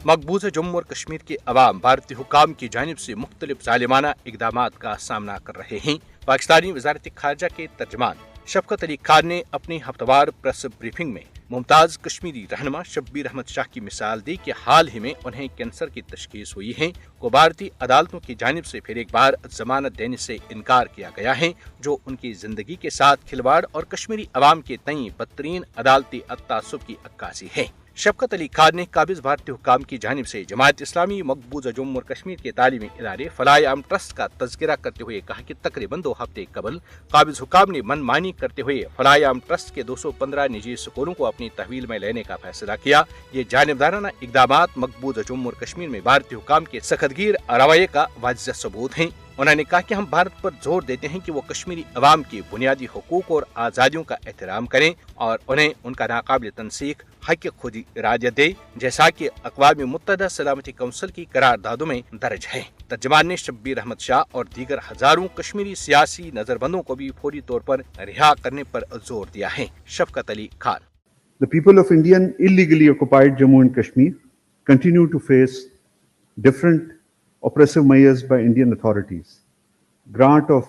مقبوضہ جموں اور کشمیر کے عوام بھارتی حکام کی جانب سے مختلف ظالمانہ اقدامات کا سامنا کر رہے ہیں۔ پاکستانی وزارت خارجہ کے ترجمان شفقت علی خان نے اپنی ہفتہ وار پریس بریفنگ میں ممتاز کشمیری رہنما شبیر احمد شاہ کی مثال دی کہ حال ہی میں انہیں کینسر کی تشخیص ہوئی ہے، کو بھارتی عدالتوں کی جانب سے پھر ایک بار ضمانت دینے سے انکار کیا گیا ہے، جو ان کی زندگی کے ساتھ کھلواڑ اور کشمیری عوام کے تئیں بدترین عدالتی تعصب کی عکاسی ہے۔ شفقت علی خان نے قابض بھارتی حکام کی جانب سے جماعت اسلامی مقبوضہ جموں اور کشمیر کے تعلیمی ادارے فلاح عام ٹرسٹ کا تذکرہ کرتے ہوئے کہا کہ تقریباً 2 ہفتے قبل قابض حکام نے من مانی کرتے ہوئے فلاح عام ٹرسٹ کے 215 نجی سکولوں کو اپنی تحویل میں لینے کا فیصلہ کیا۔ یہ جانبدارانہ اقدامات مقبوضہ جموں اور کشمیر میں بھارتی حکام کے سخت گیر رویے کا واضح ثبوت ہیں۔ انہوں نے کہا کہ ہم بھارت پر زور دیتے ہیں کہ وہ کشمیری عوام کی بنیادی حقوق اور آزادیوں کا احترام کریں اور انہیں ان کا ناقابل تنسیق حق خود ارادیت دے، جیسا کہ اقوام متحدہ سلامتی کونسل کی قراردادوں میں درج ہے۔ ترجمان نے شبیر احمد شاہ اور دیگر ہزاروں کشمیری سیاسی نظربندوں کو بھی فوری طور پر رہا کرنے پر زور دیا ہے۔ شفقت Ali Khan: The people of Indian illegally occupied Jammu and Kashmir continue to face different oppressive measures by Indian authorities. Grant of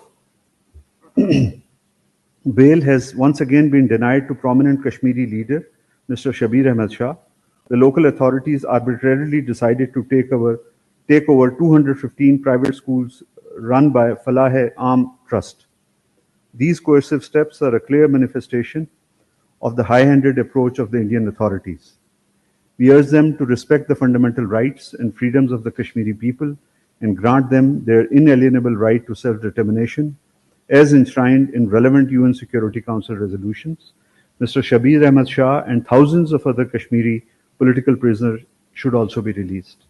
bail has once again been denied to prominent Kashmiri leader Mr. Shabir Ahmed Shah. The local authorities arbitrarily decided to take over 215 private schools run by Falah-e-Aam Trust. These coercive steps are a clear manifestation of the high-handed approach of the Indian authorities. We urge them to respect the fundamental rights and freedoms of the Kashmiri people and grant them their inalienable right to self-determination as enshrined in relevant UN Security Council resolutions. Mr. Shabir Ahmed Shah and thousands of other Kashmiri political prisoners should also be released.